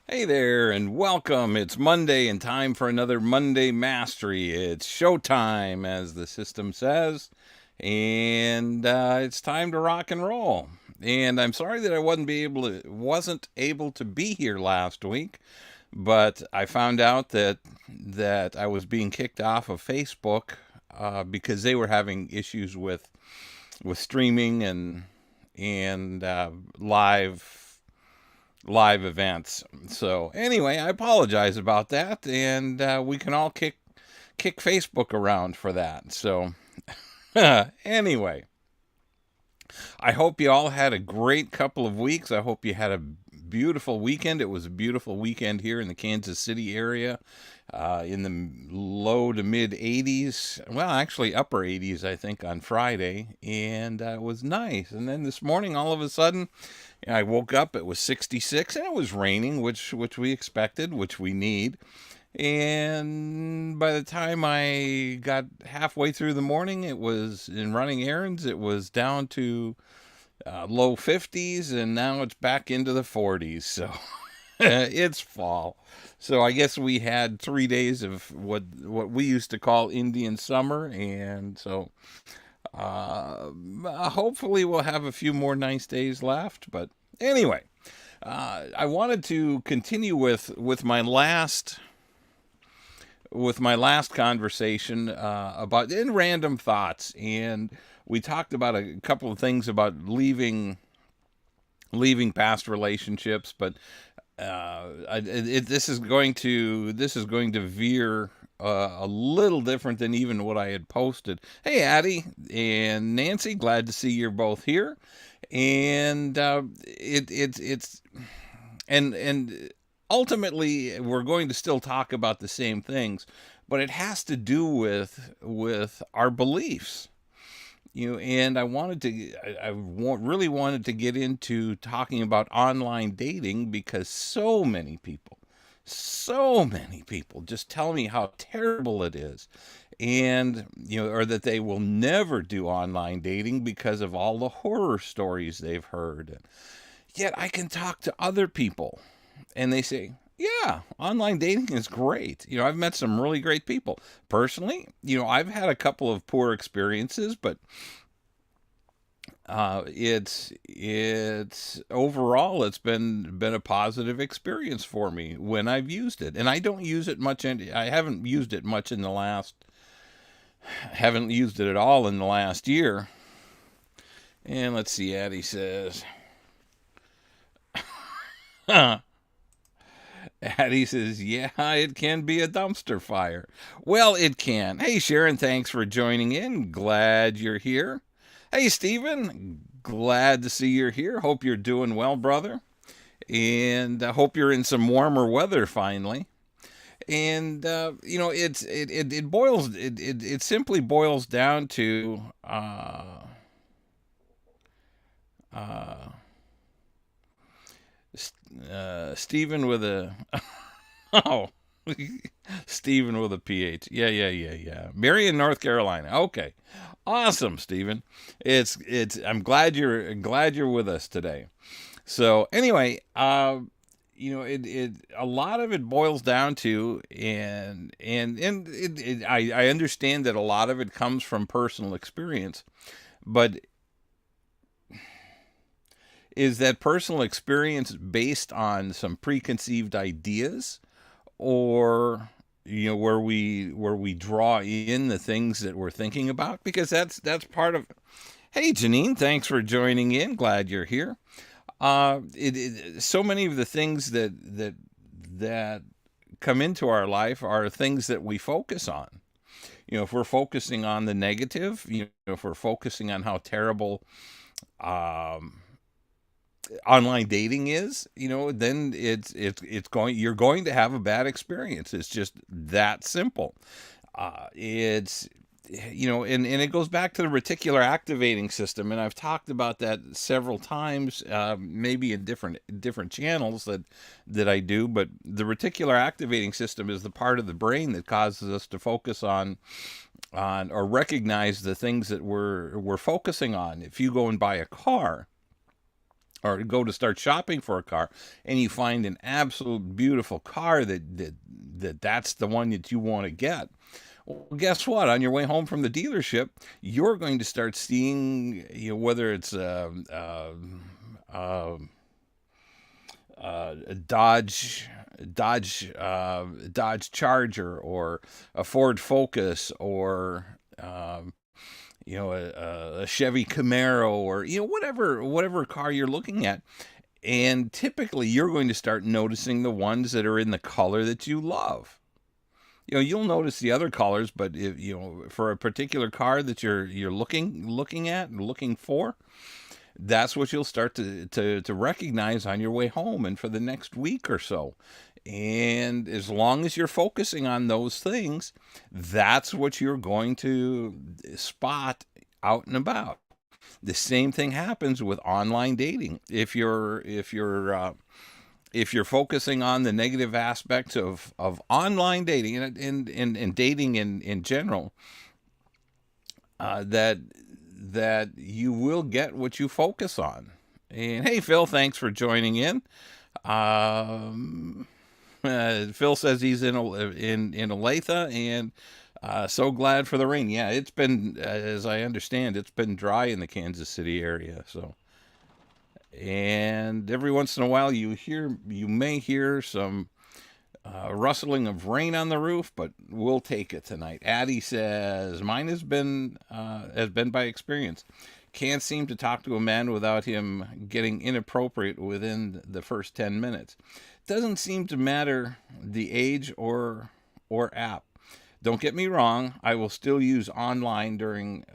Hey there, and welcome. It's Monday and time for another Monday Mastery. It's showtime, as the system says, and it's time to rock and roll. And I'm sorry that I wasn't able to be here last week, but I found out that I was being kicked off of Facebook because they were having issues with streaming and live events. So anyway, I apologize about that, and we can all kick Facebook around for that. So anyway, I hope you all had a great couple of weeks. I hope you had a beautiful weekend. It was a beautiful weekend here in the Kansas City area, in the low to mid 80s. Well, actually upper 80s, I think, on Friday, and it was nice. And then this morning, all of a sudden, I woke up. It was 66, and it was raining, which we expected, which we need. And by the time I got halfway through the morning, it was in running errands. It was down to low 50s, and now it's back into the 40s. So it's fall. So I guess we had 3 days of what we used to call Indian summer, and so hopefully we'll have a few more nice days left. But anyway, I wanted to continue with my last conversation about in random thoughts, and we talked about a couple of things about leaving past relationships, but this is going to veer a little different than even what I had posted. Hey, Addie and Nancy, glad to see you're both here, and it's and ultimately we're going to still talk about the same things, but it has to do with our beliefs. And really wanted to get into talking about online dating because so many people just tell me how terrible it is, and or that they will never do online dating because of all the horror stories they've heard. Yet I can talk to other people and they say, yeah, online dating is great. I've met some really great people. Personally, I've had a couple of poor experiences, but it's overall it's been a positive experience for me when I've used it. And I don't use it much. I haven't used it much in the last, haven't used it at all in the last year. And let's see, Addie says, Addie says, yeah, it can be a dumpster fire. Well, it can. Hey, Sharon, thanks for joining in. Glad you're here. Hey, Stephen, glad to see you're here. Hope you're doing well, brother. And I hope you're in some warmer weather finally. And it simply boils down to uh, Stephen with a oh, Stephen with a PH. Yeah. Marion, North Carolina. Okay, awesome, Stephen. It's. I'm glad you're with us today. So anyway, it a lot of it boils down to, I understand that a lot of it comes from personal experience, but is that personal experience based on some preconceived ideas, or where we draw in the things that we're thinking about? Because that's part of. Hey, Janine, thanks for joining in. Glad you're here. So many of the things that come into our life are things that we focus on. If we're focusing on the negative, if we're focusing on how terrible um, online dating is, then it's going you're going to have a bad experience. It's just that simple. It's and it goes back to the reticular activating system, and I've talked about that several times, maybe in different channels that I do. But the reticular activating system is the part of the brain that causes us to focus on or recognize the things that we're focusing on. If you go and buy a car, or go to start shopping for a car, and you find an absolute beautiful car that's the one that you want to get. Well, guess what? On your way home from the dealership, you're going to start seeing, whether it's uh, a Dodge Charger, or a Ford Focus, or a Chevy Camaro, or whatever car you're looking at. And typically, you're going to start noticing the ones that are in the color that you love. You'll notice the other colors, but if, for a particular car that you're looking at and looking for, that's what you'll start to recognize on your way home and for the next week or so. And as long as you're focusing on those things, that's what you're going to spot out and about. The same thing happens with online dating. If you're focusing on the negative aspects of online dating and dating in general, that you will get what you focus on. And hey, Phil, thanks for joining in. Phil says he's in Olathe, and so glad for the rain. Yeah, it's been, as I understand, it's been dry in the Kansas City area. So, and every once in a while you may hear some rustling of rain on the roof, but we'll take it tonight. Addie says mine has been by experience. Can't seem to talk to a man without him getting inappropriate within the first 10 minutes. Doesn't seem to matter the age or app. Don't get me wrong, I will still use online during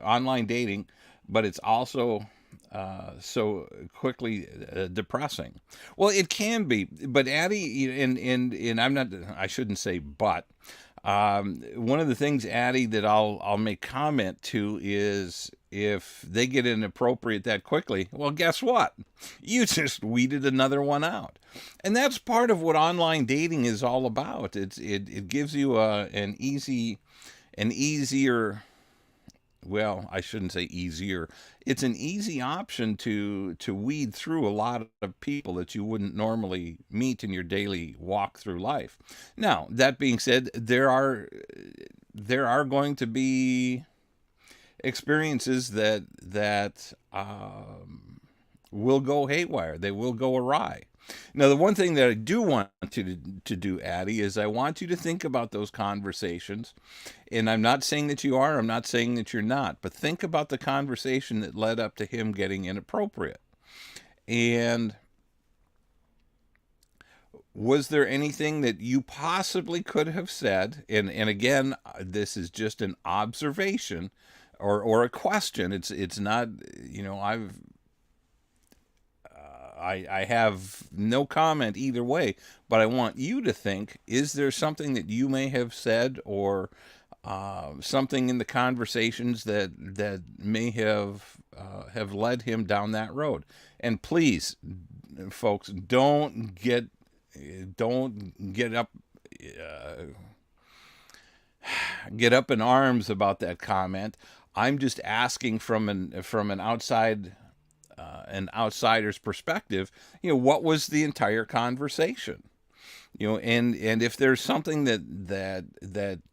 online dating, but it's also so quickly depressing. Well, it can be, but Addie, and I'm not, I shouldn't say but. One of the things, Addie, that I'll make comment to is if they get inappropriate that quickly, well, guess what? You just weeded another one out. And that's part of what online dating is all about. It gives you an easier, well, I shouldn't say easier. It's an easy option to weed through a lot of people that you wouldn't normally meet in your daily walk through life. Now, that being said, there are going to be experiences that will go haywire. They will go awry. Now, the one thing that I do want you to do, Addie, is I want you to think about those conversations. And I'm not saying that you are, I'm not saying that you're not, but think about the conversation that led up to him getting inappropriate. And was there anything that you possibly could have said? And again, this is just an observation or a question. It's not, I have no comment either way, but I want you to think, is there something that you may have said or something in the conversations that may have led him down that road? And please, folks, don't get up in arms about that comment. I'm just asking from an outsider's perspective, what was the entire conversation? And if there's something that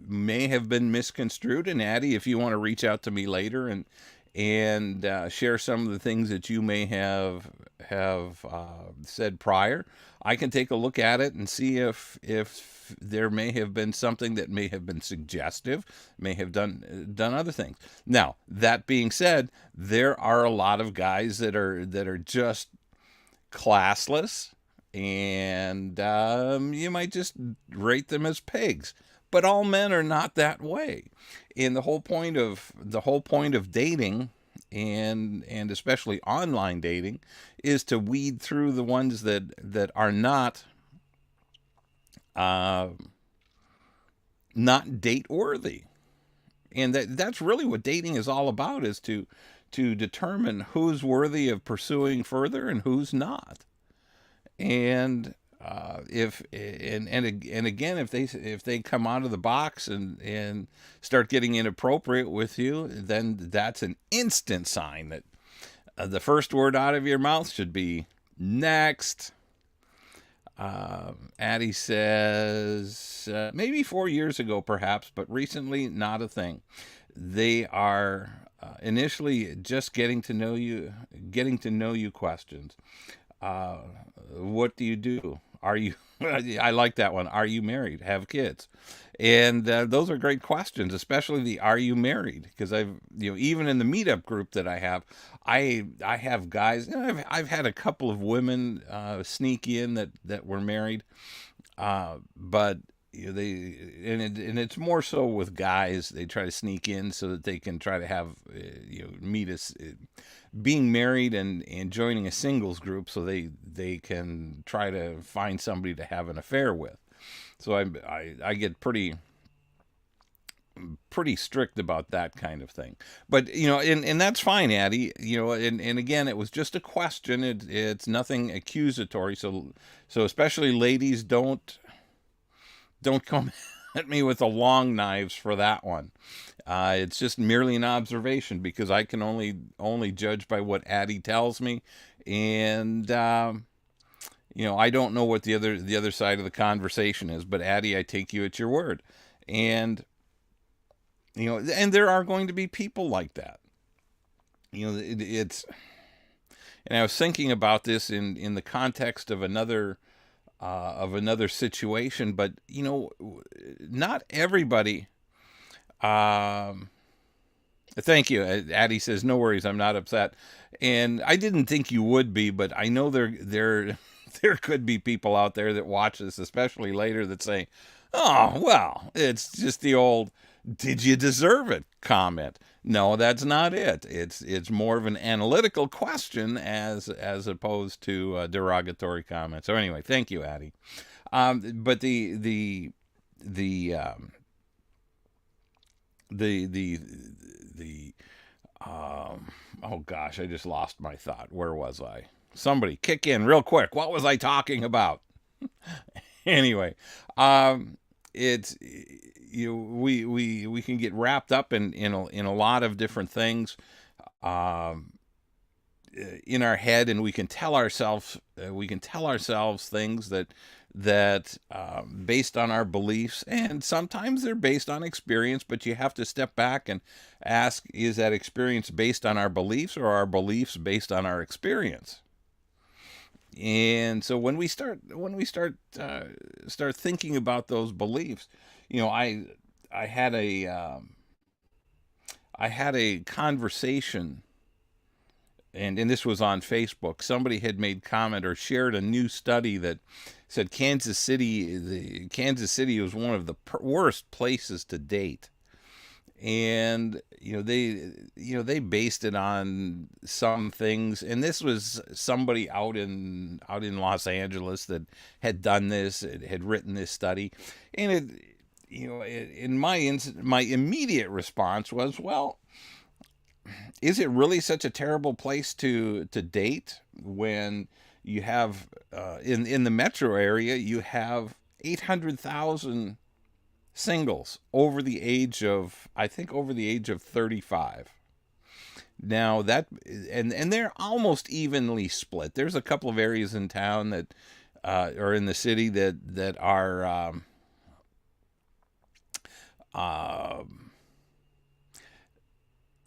may have been misconstrued, and Addie, if you want to reach out to me later and share some of the things that you may have said prior, I can take a look at it and see if there may have been something that may have been suggestive, may have done other things. Now, that being said, there are a lot of guys that are just classless, and you might just rate them as pigs. But all men are not that way. And the whole point of dating, and especially online dating, is to weed through the ones that are not date worthy. And that's really what dating is all about, is to determine who's worthy of pursuing further and who's not. And if they come out of the box and start getting inappropriate with you, then that's an instant sign The first word out of your mouth should be next. Addie says, maybe 4 years ago, perhaps, but recently, not a thing. They are initially just getting to know you questions. Uh, what do you do? Are you, I like that one. Are you married? Have kids? And those are great questions, especially the "Are you married?" Because even in the meetup group that I have, I have guys. I've had a couple of women sneak in that were married, but they and it's more so with guys. They try to sneak in so that they can try to have meet us being married and joining a singles group, so they can try to find somebody to have an affair with. So I get pretty strict about that kind of thing. But and that's fine, Addie. And again, it was just a question. It's nothing accusatory. So especially ladies, don't come at me with the long knives for that one. It's just merely an observation, because I can only judge by what Addie tells me, and I don't know what the other side of the conversation is. But Addie, I take you at your word, and and there are going to be people like that. It's and I was thinking about this in the context of another situation, but not everybody. Um, Thank you. Addie says, "No worries, I'm not upset," and I didn't think you would be, but I know there there could be people out there that watch this, especially later, that say, "Oh, well, it's just the old 'did you deserve it?' comment." No, that's not it. It's more of an analytical question as opposed to a derogatory comment. So anyway, thank you, Addie. But the the the oh gosh, I just lost my thought. Where was I? Somebody kick in real quick. What was I talking about? Anyway, it's we can get wrapped up in a lot of different things um, in our head, and we can tell ourselves things that based on our beliefs, and sometimes they're based on experience. But you have to step back and ask: is that experience based on our beliefs, or our beliefs based on our experience? And so when we start thinking about those beliefs, you know, I had a conversation, and this was on Facebook. Somebody had made comment or shared a new study that said Kansas City was one of the worst places to date. And they based it on some things, and this was somebody out in Los Angeles that had done this, had written this study. And in my immediate response was, well, is it really such a terrible place to date when you have in the metro area, you have 800,000 singles over the age of, I think, over the age of 35. Now that, and they're almost evenly split. There's a couple of areas in town that or in the city um,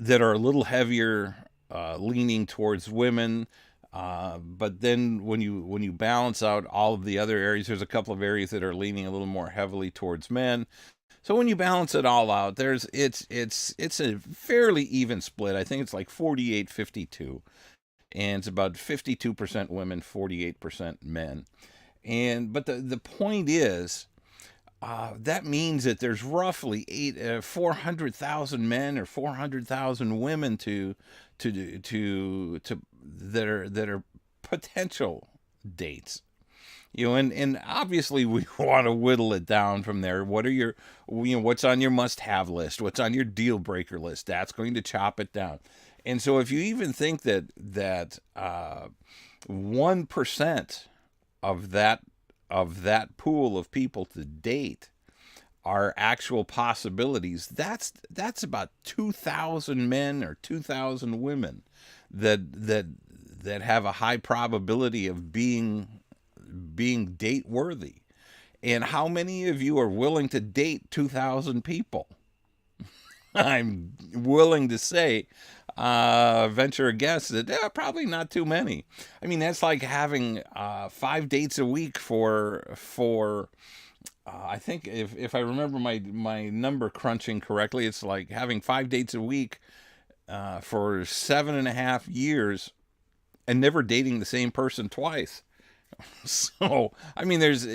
that are a little heavier, leaning towards women. But then when you balance out all of the other areas, there's a couple of areas that are leaning a little more heavily towards men. So when you balance it all out, it's a fairly even split. I think it's like 48-52, and it's about 52% women, 48% men. But the point is, that means that there's roughly 400,000 men or 400,000 women to that are potential dates. And obviously we want to whittle it down from there. What's on your must-have list? What's on your deal breaker list? That's going to chop it down. And so if you even think that 1% of that pool of people to date are actual possibilities, that's about 2,000 men or 2,000 women that have a high probability of being date worthy. And how many of you are willing to date 2,000 people? I'm willing to say, venture a guess that probably not too many. I mean, that's like having 5 dates a week for I think if I remember my number crunching correctly, it's like having 5 dates a week for 7.5 years and never dating the same person twice. So I mean, there's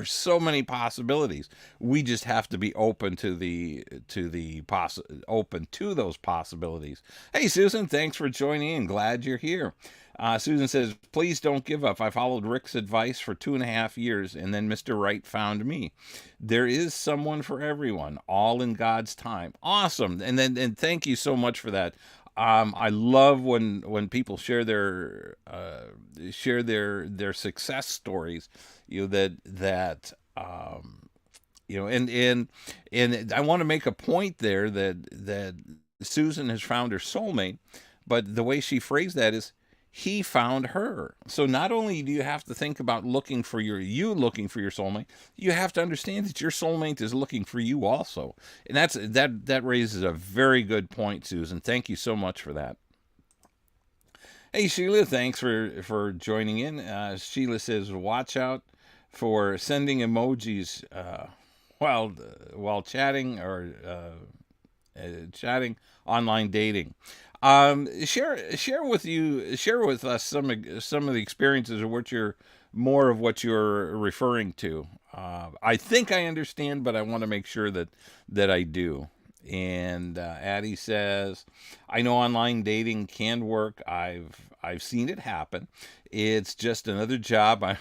so many possibilities. We just have to be open open to those possibilities. Hey, Susan, thanks for joining in. Glad you're here. Susan says, please don't give up. I followed Rick's advice for 2.5 years, and then Mr. Right found me. There is someone for everyone, all in God's time. Awesome. And thank you so much for that. I love when people share their success stories. And I want to make a point there that Susan has found her soulmate, but the way she phrased that is he found her. So not only do you have to think about looking for your soulmate, you have to understand that your soulmate is looking for you also. And that raises a very good point, Susan. Thank you so much for that. Hey, Sheila, thanks for joining in. Sheila says, watch out for sending emojis while chatting or chatting online dating. Share with us some of the experiences of what you're referring to. I think I understand, but I want to make sure that I do. And Addie says, I know online dating can work. I've seen it happen. It's just another job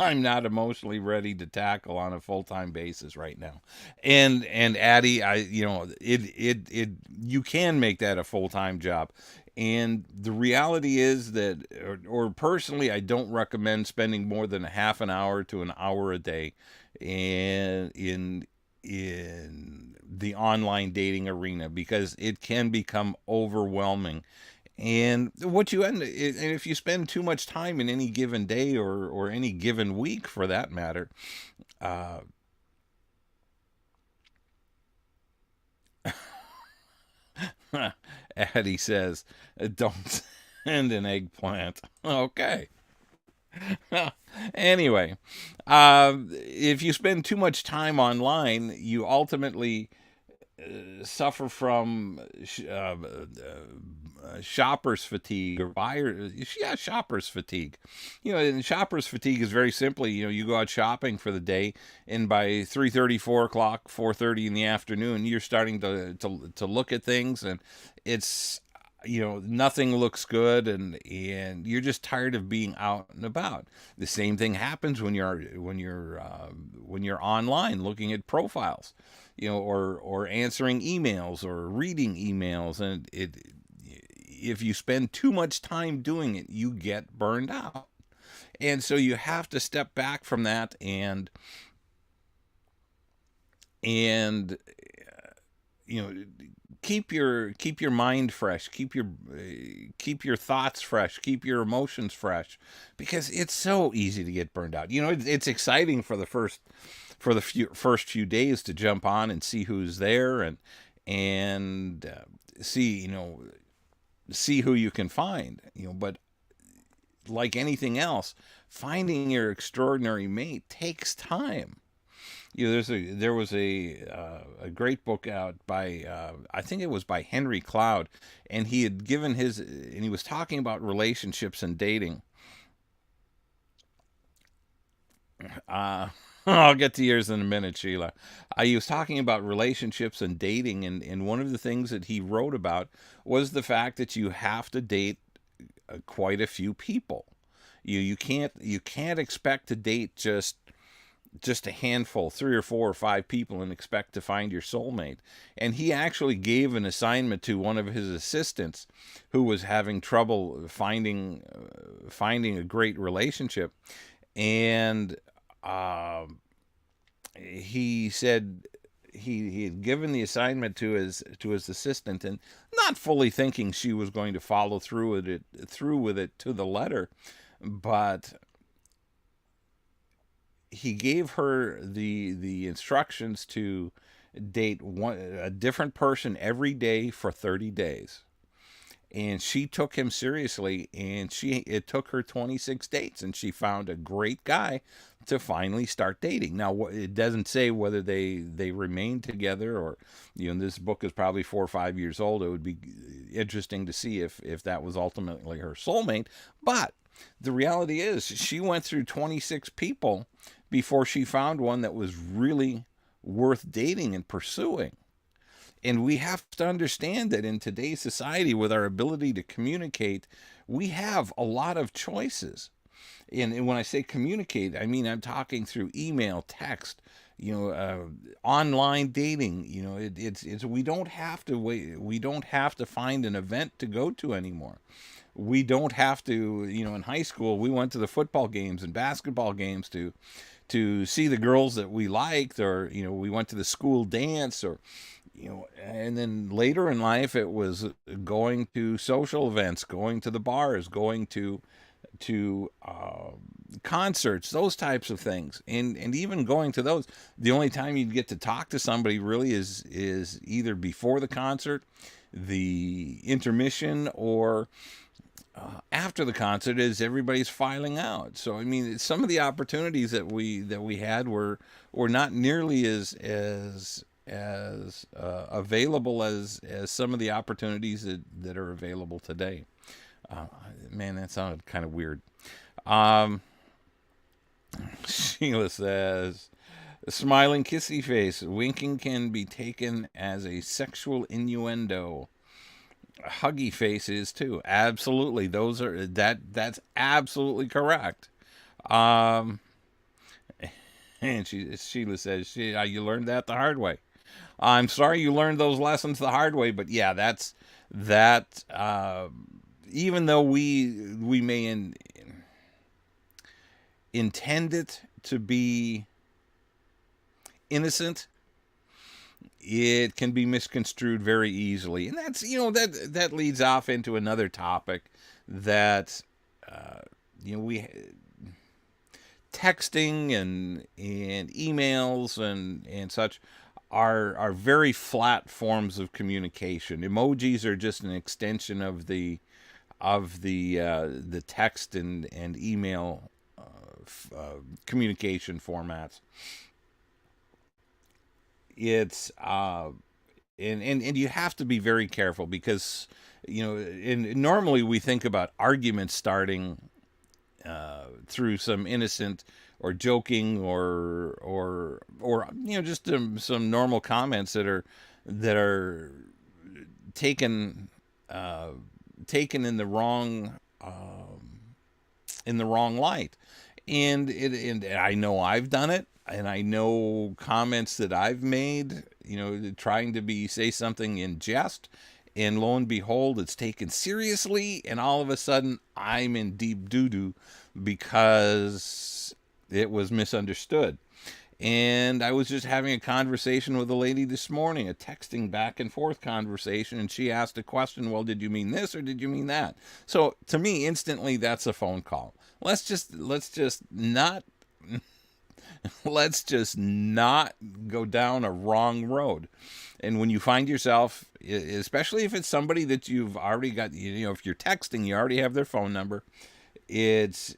I'm not emotionally ready to tackle on a full-time basis right now. And Addie, you can make that a full-time job. And the reality is that, or personally, I don't recommend spending more than a half an hour to an hour a day in the online dating arena, because it can become overwhelming. And if you spend too much time in any given day or any given week for that matter, uh, Addie says, don't send an eggplant. Okay. Anyway, if you spend too much time online, you ultimately suffer from shopper's fatigue, or shopper's fatigue. And shopper's fatigue is very simply, you go out shopping for the day, and by 3:30, 4 o'clock, 4:30 in the afternoon, you're starting to look at things, and it's nothing looks good, and you're just tired of being out and about. The same thing happens when you're online looking at profiles, or answering emails or reading emails, and if you spend too much time doing it, you get burned out. And so you have to step back from that and keep your mind fresh, keep your thoughts fresh, keep your emotions fresh, because it's so easy to get burned out. It's exciting for the first few days to jump on and see who's there, and see who you can find. But like anything else, finding your extraordinary mate takes time. There was a great book out by I think it was by Henry Cloud, and he was talking about relationships and dating. I'll get to yours in a minute, Sheila. He was talking about relationships and dating, and one of the things that he wrote about was the fact that you have to date quite a few people. You can't expect to date just a handful, 3 or 4 or 5 people, and expect to find your soulmate. And he actually gave an assignment to one of his assistants who was having trouble finding a great relationship, and he said he had given the assignment to his assistant, and not fully thinking she was going to follow through with it to the letter, but he gave her the instructions to date a different person every day for 30 days. And she took him seriously, and it took her 26 dates, and she found a great guy to finally start dating. Now it doesn't say whether they remained together, or this book is probably 4 or 5 years old. It would be interesting to see if that was ultimately her soulmate. But the reality is she went through 26 people before she found one that was really worth dating and pursuing. And we have to understand that in today's society, with our ability to communicate, we have a lot of choices. And when I say communicate, I mean I'm talking through email, text, online dating. It's we don't have to wait. We don't have to find an event to go to anymore. We don't have to. In high school, we went to the football games and basketball games to see the girls that we liked, or we went to the school dance, or and then later in life it was going to social events, going to the bars, going to concerts, those types of things, and even going to those. The only time you'd get to talk to somebody really is either before the concert, the intermission, or after the concert, as everybody's filing out. So I mean, some of the opportunities that we had were not nearly as available as some of the opportunities that are available today. Uh, Man, that sounded kind of weird. Um, Sheila says, smiling kissy face. Winking can be taken as a sexual innuendo. Huggy face is too. Absolutely. That's absolutely correct. Um, and Sheila says, you learned that the hard way. I'm sorry you learned those lessons the hard way, but yeah, that. Even though we may intend it to be innocent, it can be misconstrued very easily, and that's that leads off into another topic that we texting and emails and such are very flat forms of communication. Emojis are just an extension of the text and email communication formats. It's and you have to be very careful, because normally we think about arguments starting through some innocent or joking or just some normal comments that are taken uh, taken in the wrong light. And I know I've done it, and I know comments that I've made, trying to say something in jest, and lo and behold, it's taken seriously, and all of a sudden I'm in deep doo doo because it was misunderstood. And I was just having a conversation with a lady this morning, a texting back and forth conversation, and she asked a question, well, did you mean this or did you mean that? So to me, instantly, that's a phone call. Let's just not let's just not go down a wrong road. And when you find yourself, especially if it's somebody that you've already got, if you're texting, you already have their phone number. It's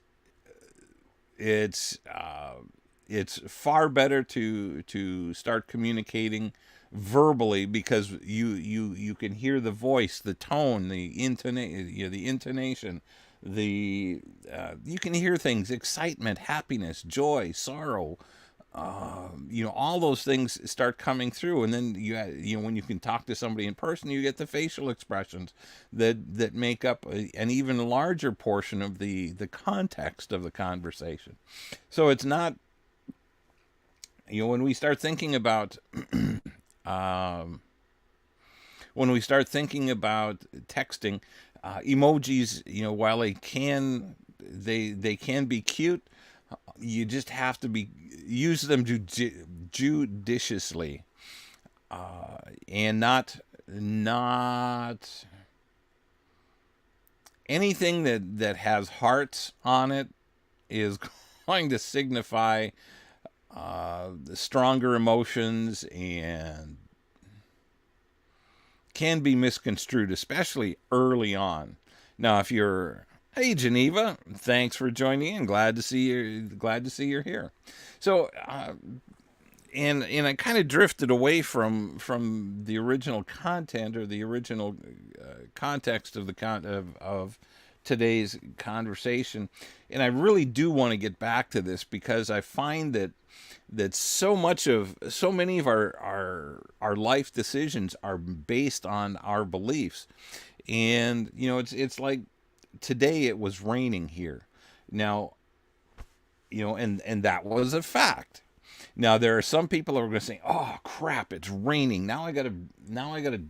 it's uh, it's far better to start communicating verbally, because you can hear the voice, the tone, the intonation, the you can hear things: excitement, happiness, joy, sorrow. All those things start coming through, and then when you can talk to somebody in person, you get the facial expressions that make up an even larger portion of the context of the conversation. So it's not, when we start thinking about um, texting, emojis, while they can be cute, you just have to be use them judiciously, and not anything that has hearts on it is going to signify the stronger emotions and can be misconstrued, especially early on. Now, if you're, hey Geneva, thanks for joining in. Glad to see you. Glad to see you're here. So, and I kind of drifted away from the original content or the original context of of today's conversation, and I really do want to get back to this because I find that so many of our life decisions are based on our beliefs, and it's like today it was raining here. Now, and that was a fact. Now there are some people who are going to say, "Oh crap, it's raining. Now I got to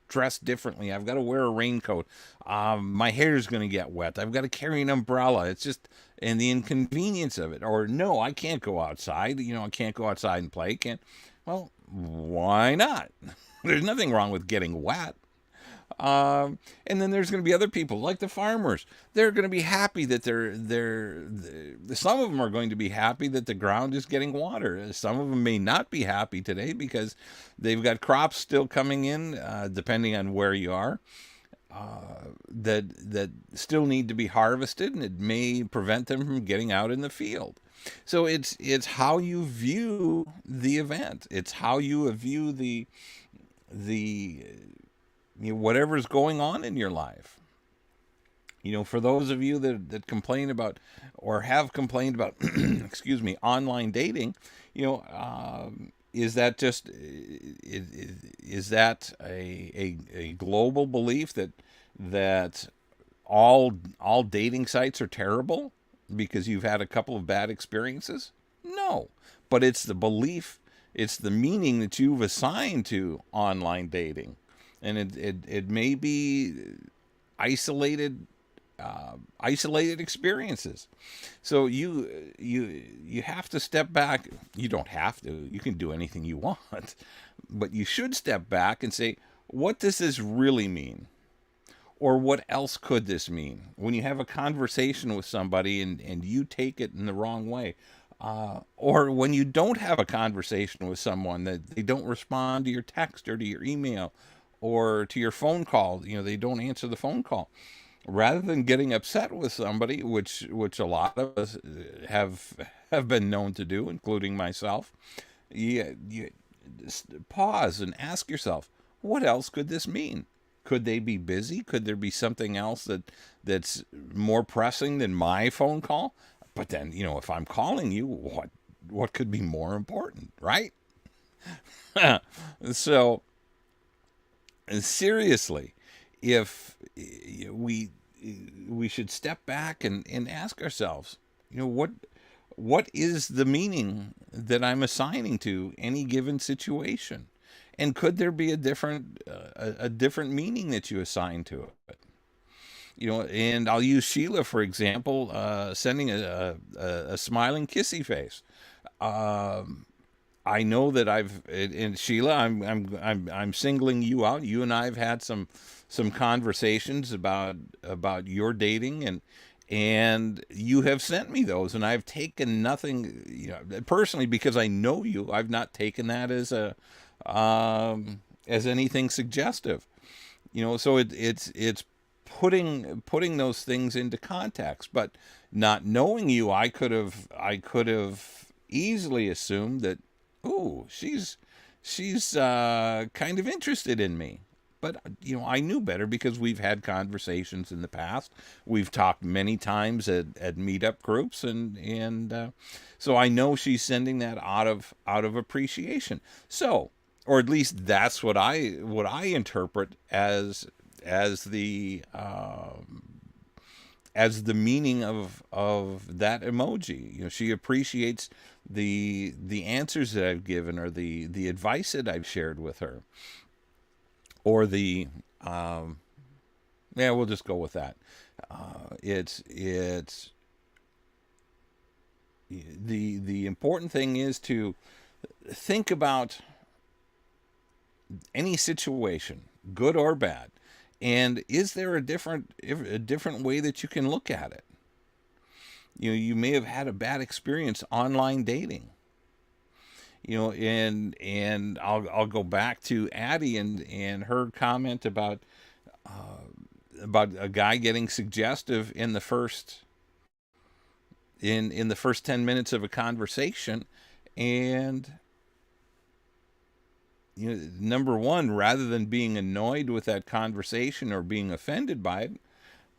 dress differently. I've got to wear a raincoat. My hair is going to get wet. I've got to carry an umbrella. It's just and the inconvenience of it." Or no, I can't go outside. I can't go outside and play. Can't. Well, why not? There's nothing wrong with getting wet. And then there's going to be other people like the farmers. They're going to be happy that some of them are going to be happy that the ground is getting water. Some of them may not be happy today because they've got crops still coming in, depending on where you are, that still need to be harvested, and it may prevent them from getting out in the field. So it's how you view the event. It's how you view the whatever's going on in your life. For those of you that complain about or have complained about, excuse me, online dating, is that just is that a global belief that all dating sites are terrible because you've had a couple of bad experiences? No, but it's the belief, it's the meaning that you've assigned to online dating, and it may be isolated isolated experiences. So you have to step back. You don't have to. You can do anything you want, but you should step back and say, what does this really mean? Or what else could this mean? When you have a conversation with somebody and you take it in the wrong way, or when you don't have a conversation with someone that they don't respond to your text or to your email or to your phone call, they don't answer the phone call. Rather than getting upset with somebody, which a lot of us have been known to do, including myself, you pause and ask yourself, what else could this mean? Could they be busy? Could there be something else that's more pressing than my phone call? But then, if I'm calling you, what could be more important, right? So seriously, if we should step back and ask ourselves, what is the meaning that I'm assigning to any given situation, and could there be a different meaning that you assign to it? And I'll use Sheila for example, sending a smiling kissy face. I know that and Sheila, I'm singling you out. You and I have had some conversations about your dating, and you have sent me those, and I've taken nothing, personally, because I know you. I've not taken that as anything suggestive. So it's putting those things into context. But not knowing you, I could have easily assumed that, oh, she's kind of interested in me. But I knew better because we've had conversations in the past. We've talked many times at meetup groups, and so I know she's sending that out of appreciation. So, or at least that's what I interpret as the meaning of that emoji. She appreciates the answers that I've given, or the advice that I've shared with her, or yeah, we'll just go with that. It's The important thing is to think about any situation, good or bad, and is there a different way that you can look at it? You may have had a bad experience online dating. And I'll go back to Addie and her comment about a guy getting suggestive in the first 10 minutes of a conversation. And number one, rather than being annoyed with that conversation or being offended by it,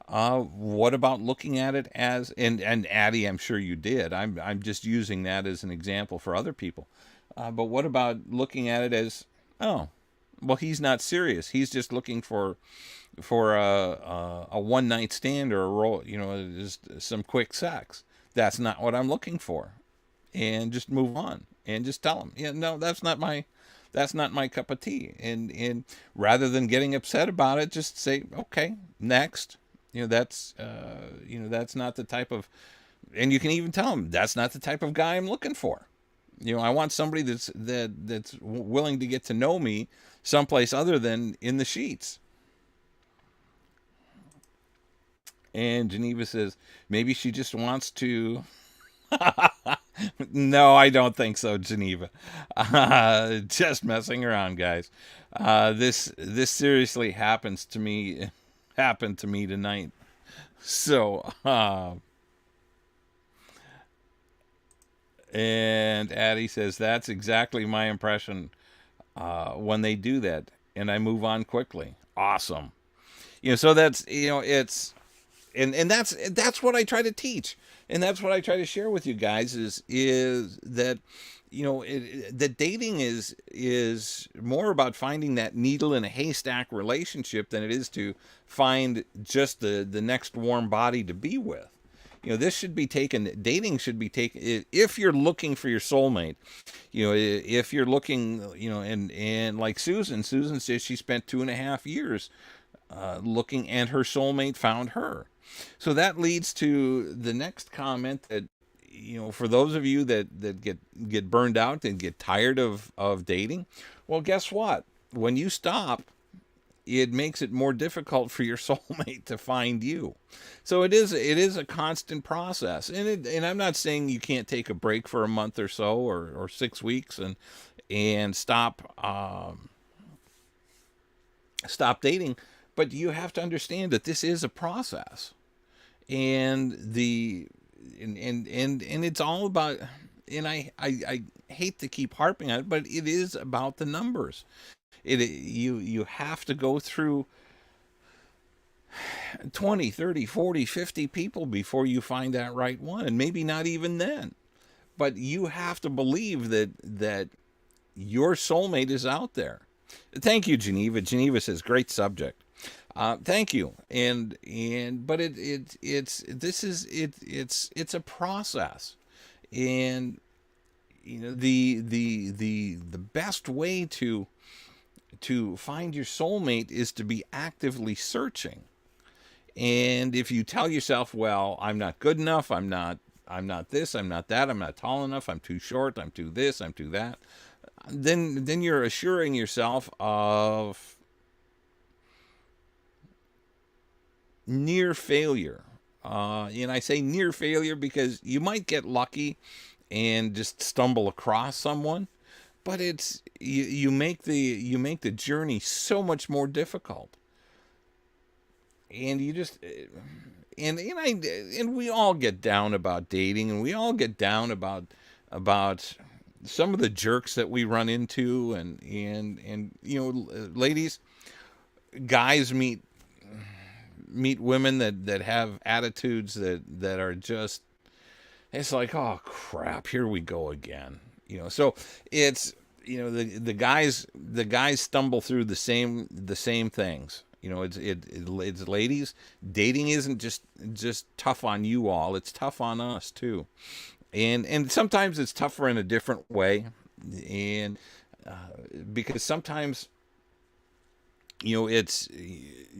what about looking at it as, and Addie, I'm sure you did. I'm just using that as an example for other people. But what about looking at it as, oh, well, he's not serious. He's just looking for a one night stand or a role, just some quick sex. That's not what I'm looking for, and just move on and just tell him, yeah, no, that's not my cup of tea. And rather than getting upset about it, just say, okay, next. That's not the type of, and you can even tell him that's not the type of guy I'm looking for. I want somebody that's willing to get to know me someplace other than in the sheets. And Geneva says maybe she just wants to. No, I don't think so, Geneva. Just messing around, guys. This seriously happened to me tonight. So, and Addie says that's exactly my impression when they do that, and I move on quickly. Awesome. So that's it's and that's what I try to teach, and that's what I try to share with you guys is that that dating is more about finding that needle in a haystack relationship than it is to find just the next warm body to be with. This should be taken, dating should be taken, if you're looking for your soulmate, if you're looking, and like Susan says she spent 2.5 years looking, and her soulmate found her. So that leads to the next comment that, for those of you that get burned out and get tired of dating, well, guess what? When you stop, it makes it more difficult for your soulmate to find you. So it is a constant process, and I'm not saying you can't take a break for a month or so, or 6 weeks and stop dating, but you have to understand that this is a process, and and it's all about, and I hate to keep harping on it, but it is about the numbers. You have to go through 20, 30, 40, 50 people before you find that right one, and maybe not even then. But you have to believe that your soulmate is out there. Thank you, Geneva. Geneva says great subject. Thank you. But it's a process, and the best way to find your soulmate is to be actively searching. And if you tell yourself, well, I'm not good enough, I'm not this, I'm not that, I'm not tall enough, I'm too short, I'm too this, I'm too that, then you're assuring yourself of near failure. And I say near failure because you might get lucky and just stumble across someone, but you make the journey so much more difficult. And you just and we all get down about dating, and we all get down about some of the jerks that we run into, and ladies, guys meet women that have attitudes that are just, it's like, oh crap, here we go again. So it's, the guys stumble through the same things. It's ladies, dating isn't just tough on you all, it's tough on us too. And sometimes it's tougher in a different way, and because sometimes it's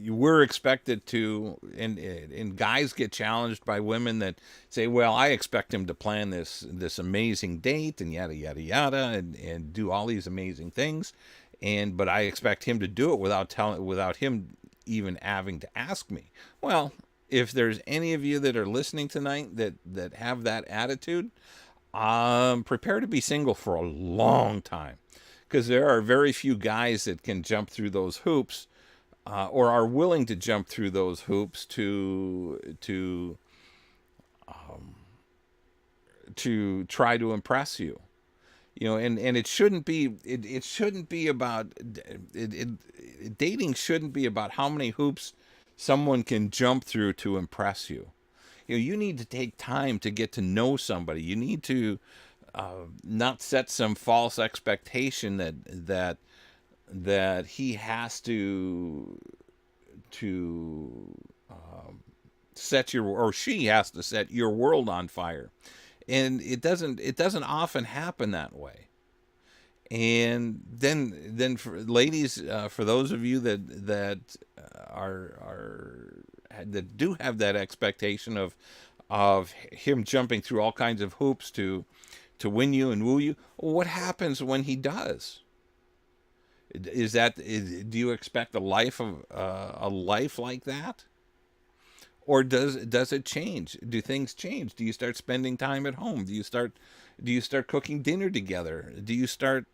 we're expected to, and guys get challenged by women that say, well, I expect him to plan this amazing date and yada yada yada, and do all these amazing things, but I expect him to do it without him even having to ask me. Well, if there's any of you that are listening tonight that have that attitude, prepare to be single for a long time, because there are very few guys that can jump through those hoops, or are willing to jump through those hoops to try to impress you. And it shouldn't be it shouldn't be about dating shouldn't be about how many hoops someone can jump through to impress you. You need to take time to get to know somebody. You need to not set some false expectation that he has to set your, or she has to set your world on fire. And it doesn't often happen that way. And then for ladies, for those of you that do have that expectation of him jumping through all kinds of hoops to win you and woo you, what happens when he does? Do you expect a life like that? Or does it change? Do things change? Do you start spending time at home? Do you start cooking dinner together? Do you start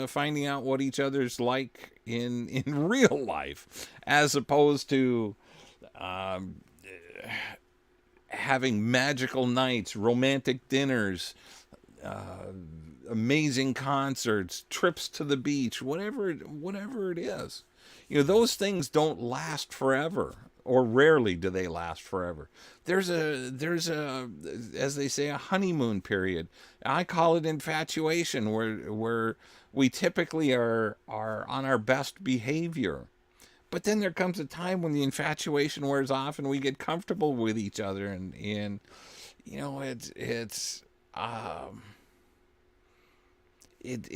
finding out what each other's like in real life, as opposed to having magical nights, romantic dinners, amazing concerts, trips to the beach, whatever it is. Those things don't last forever, or rarely do they last forever. There's a as they say, a honeymoon period. I call it infatuation, where we typically are on our best behavior. But then there comes a time when the infatuation wears off and we get comfortable with each other, and um it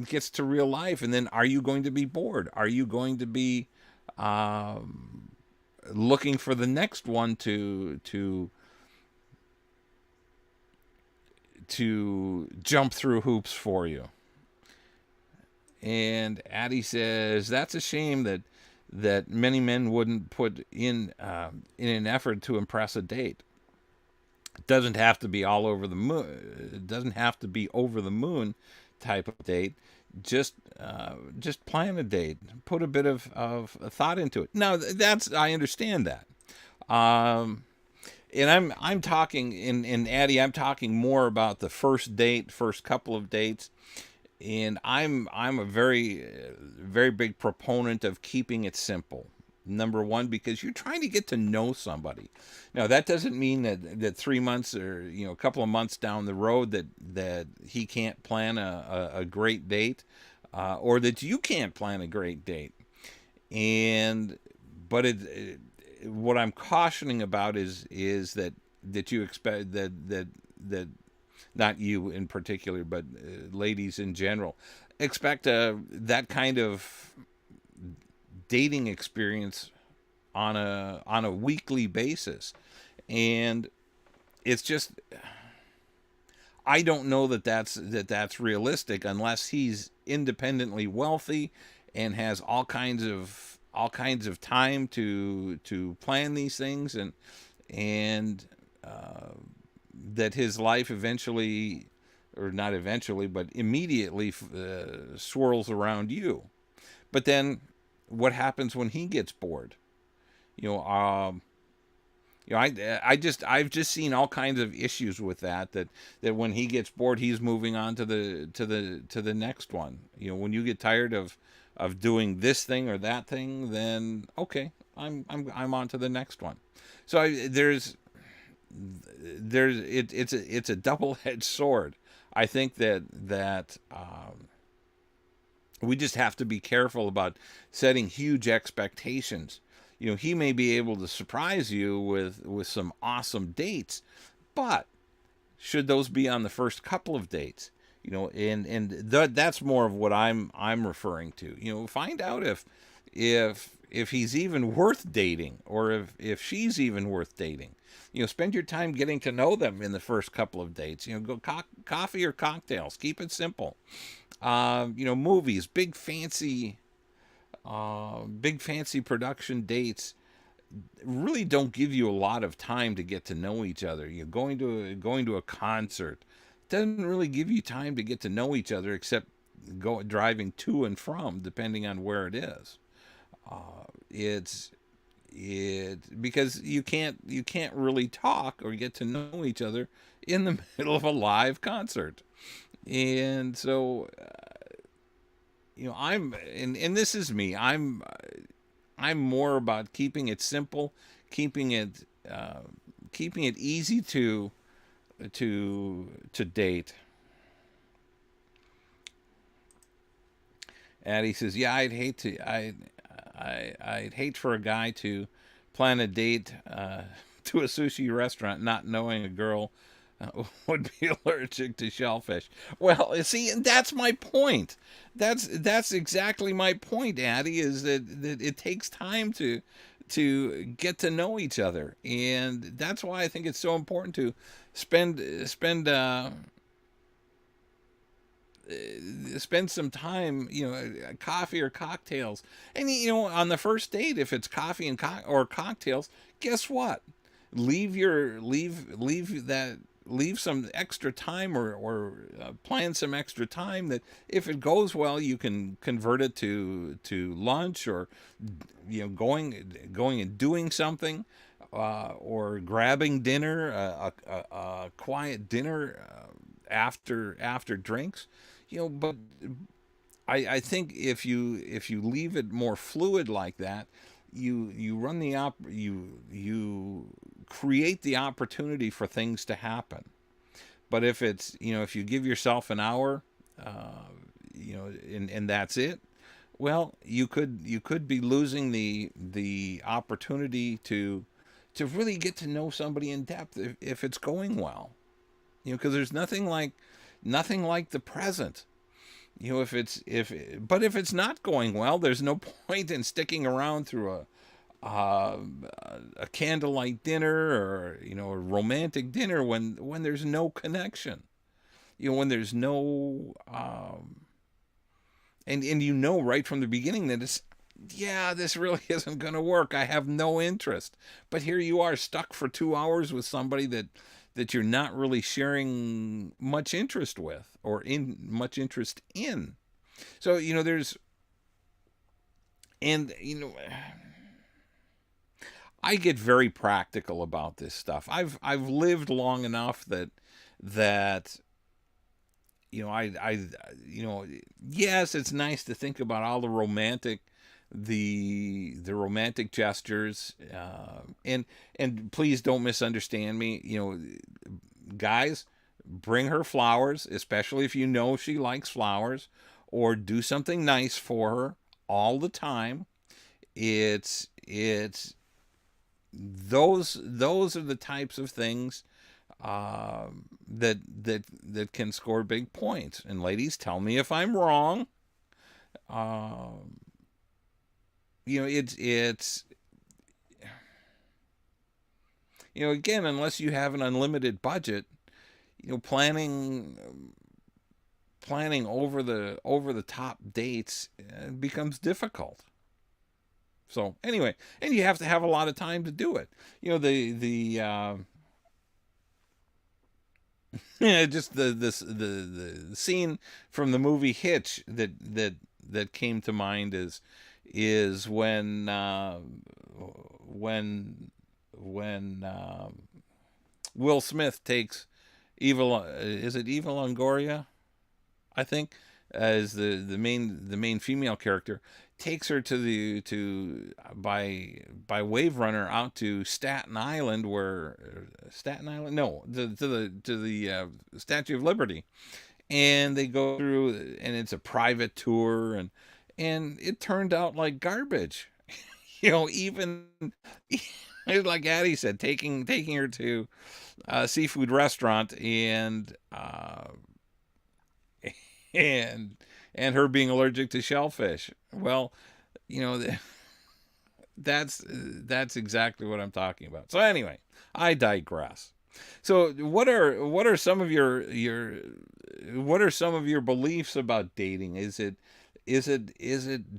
gets to real life. And then, are you going to be bored? Are you going to be um, looking for the next one to jump through hoops for you? And Addie says that's a shame that many men wouldn't put in an effort to impress a date. It doesn't have to be all over the moon. It doesn't have to be over the moon type of date. Just plan a date. Put a bit of thought into it. Now, I understand that. Um, and I'm talking in Addie, I'm talking more about the first couple of dates. And I'm a very big proponent of keeping it simple. Number one, because you're trying to get to know somebody. Now, that doesn't mean that 3 months, or a couple of months down the road, that he can't plan a great date, or that you can't plan a great date. And but what I'm cautioning about is that you expect that not you in particular, but ladies in general, expect that kind of dating experience on a weekly basis. And it's just, I don't know that's realistic, unless he's independently wealthy and has all kinds of time to plan these things, and that his life eventually, or not eventually, but immediately, swirls around you. But then, what happens when he gets bored? You know, um, I've just seen all kinds of issues with that when he gets bored, he's moving on to the next one. When you get tired of doing this thing or that thing, then okay, I'm on to the next one. So it's a double-edged sword. I think that we just have to be careful about setting huge expectations. He may be able to surprise you with some awesome dates, but should those be on the first couple of dates? That's more of what I'm referring to. Find out if if he's even worth dating, or if she's even worth dating. Spend your time getting to know them in the first couple of dates. Go coffee or cocktails. Keep it simple. Movies, big fancy production dates really don't give you a lot of time to get to know each other. Going to a concert doesn't really give you time to get to know each other, except driving to and from, depending on where it is. It's because you can't really talk or get to know each other in the middle of a live concert. And so and this is me. I'm more about keeping it simple, keeping it keeping it easy to date. Addie says, "Yeah, I'd hate for a guy to plan a date to a sushi restaurant, not knowing a girl would be allergic to shellfish." Well, see, and that's my point. That's exactly my point, Addie. Is that it takes time to get to know each other, and that's why I think it's so important to spend spend some time, coffee or cocktails. And on the first date, if it's coffee and or cocktails, guess what? Leave some extra time, or plan some extra time, that if it goes well, you can convert it to lunch, or going and doing something, or grabbing dinner, a quiet dinner after drinks. But I think if you leave it more fluid like that, you run the you create the opportunity for things to happen. But if you give yourself an hour, and that's it, well, you could be losing the opportunity to really get to know somebody in depth, if it's going well. Because there's nothing like the present. If it's not going well, there's no point in sticking around through uh, a candlelight dinner, or a romantic dinner, when there's no connection. When there's no and right from the beginning that yeah, this really isn't going to work. I have no interest. But here you are, stuck for 2 hours with somebody that you're not really sharing much interest with, or in much interest in. So there's and I get very practical about this stuff. I've lived long enough that yes, it's nice to think about all the romantic gestures, and please don't misunderstand me. Guys, bring her flowers, especially if she likes flowers, or do something nice for her all the time. It's those are the types of things that can score big points. And ladies, tell me if I'm wrong. Um, it's again, unless you have an unlimited budget, planning over the top dates becomes difficult. So anyway, and you have to have a lot of time to do it. The yeah, just the scene from the movie Hitch that came to mind is when Will Smith takes is it Eva Longoria, I think, as the main female character, takes her by Wave Runner out to Staten Island, where Staten Island, no, to the Statue of Liberty, and they go through, and it's a private tour, and it turned out like garbage. Even like Addie said, taking her to a seafood restaurant, and and her being allergic to shellfish. Well, you know, that's exactly what I'm talking about. So anyway, I digress. So what are some of your what are some of your beliefs about dating? Is it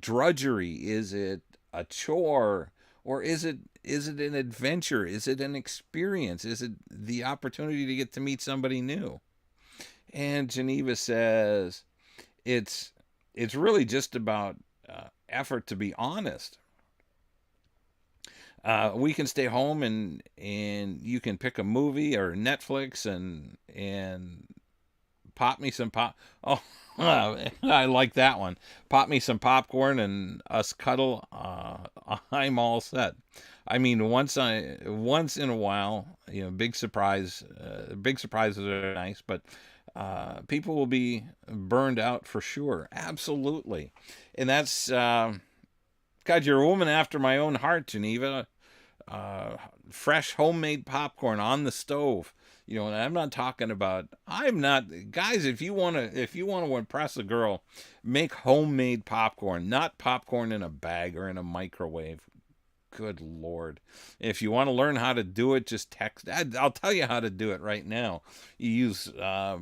drudgery? Is it a chore? Or is it an adventure? Is it an experience? Is it the opportunity to get to meet somebody new? And Geneva says it's it's really just about effort, to be honest. We can stay home and you can pick a movie or Netflix and pop me some pop. Oh, I like that one. Pop me some popcorn and us cuddle. I'm all set. I mean, once in a while, big surprise. Big surprises are nice, but people will be burned out for sure. Absolutely, and that's God. You're a woman after my own heart, Geneva. uh, Fresh homemade popcorn on the stove. And I'm not talking about. I'm not, guys. If you want to impress a girl, make homemade popcorn, not popcorn in a bag or in a microwave. Good Lord. If you want to learn how to do it, just text. I'll tell you how to do it right now. You use a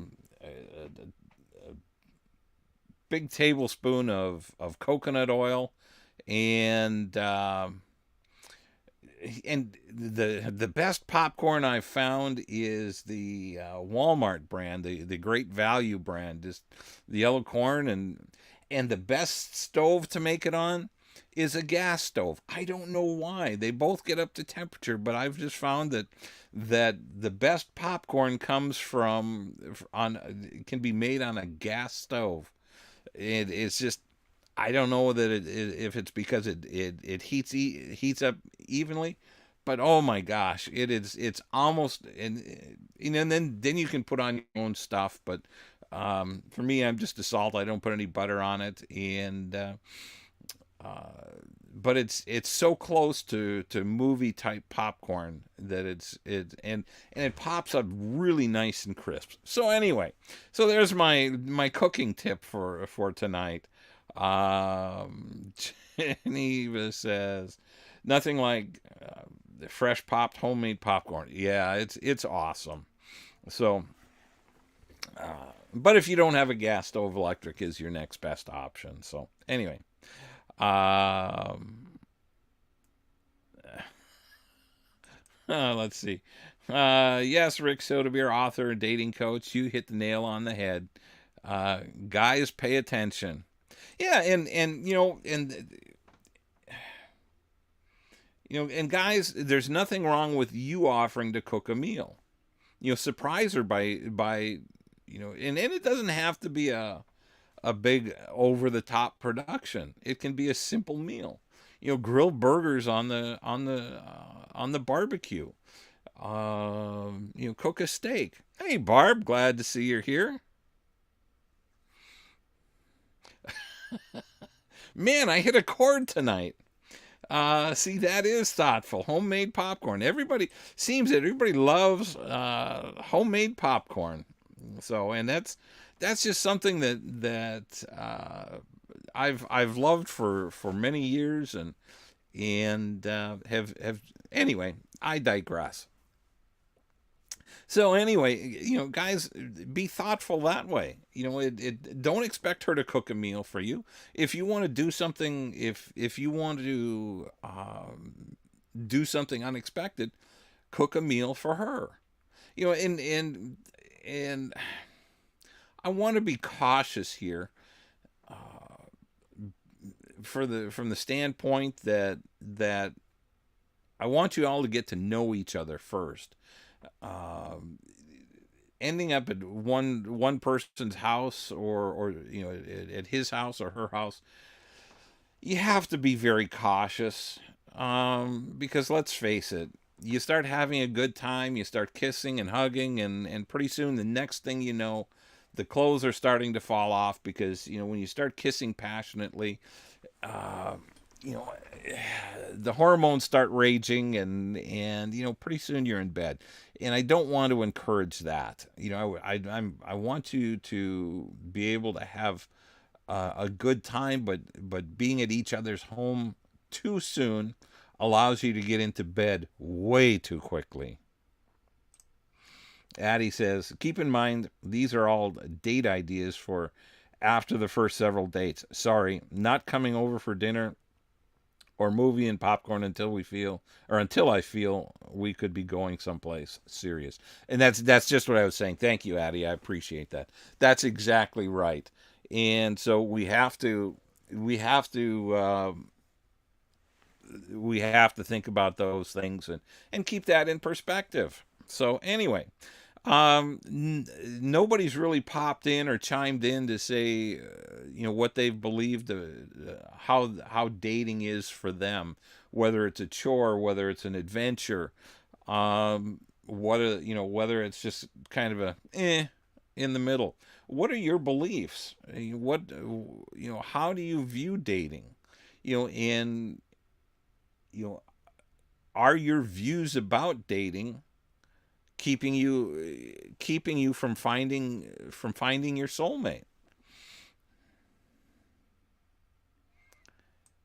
big tablespoon of coconut oil and the best popcorn I've found is the Walmart brand, the Great Value brand, just the yellow corn, and the best stove to make it on is a gas stove. I don't know why. They both get up to temperature, but I've just found that the best popcorn comes from on can be made on a gas stove. It's just I don't know that if it's because it heats up evenly, but oh my gosh, it's almost and then you can put on your own stuff. But for me, I'm just a salt. I don't put any butter on it, and but it's so close to movie type popcorn that and it pops up really nice and crisp. So anyway, so there's my cooking tip for tonight. Um, Geneva says nothing like the fresh popped homemade popcorn. Yeah, it's awesome. So, but if you don't have a gas stove, electric is your next best option. So anyway, um, let's see. Yes, Rick Sotobier, author and dating coach, you hit the nail on the head. Guys, pay attention. Yeah, and guys, there's nothing wrong with you offering to cook a meal. Surprise her by and it doesn't have to be a big over the top production. It can be a simple meal. Grill burgers on the barbecue. Cook a steak. Hey, Barb, glad to see you're here. Man, I hit a chord tonight. See, that is thoughtful. Homemade popcorn. Everybody loves homemade popcorn. So, and that's just something that I've loved for many years, and have anyway. I digress. So anyway, guys, be thoughtful that way. Don't expect her to cook a meal for you. If you want to do something, if you want to do something unexpected, cook a meal for her. And I want to be cautious here, from the standpoint that I want you all to get to know each other first. Um, Ending up at one person's house, or at his house or her house, you have to be very cautious, because let's face it, you start having a good time, you start kissing and hugging, and pretty soon the next thing you know, the clothes are starting to fall off, because when you start kissing passionately, uh, you know the hormones start raging, and pretty soon you're in bed, and I don't want to encourage that. I want you to be able to have a good time, but being at each other's home too soon, allows you to get into bed way too quickly. Addie says, keep in mind, these are all date ideas for after the first several dates. Sorry, not coming over for dinner or movie and popcorn until I feel we could be going someplace serious. And that's just what I was saying. Thank you, Addie. I appreciate that. That's exactly right. And so we have to think about those things and keep that in perspective. So anyway, nobody's really popped in or chimed in to say, what they've believed, how dating is for them, whether it's a chore, whether it's an adventure, whether it's just kind of a in the middle. What are your beliefs? How do you view dating? And you know, are your views about dating keeping you from finding your soulmate?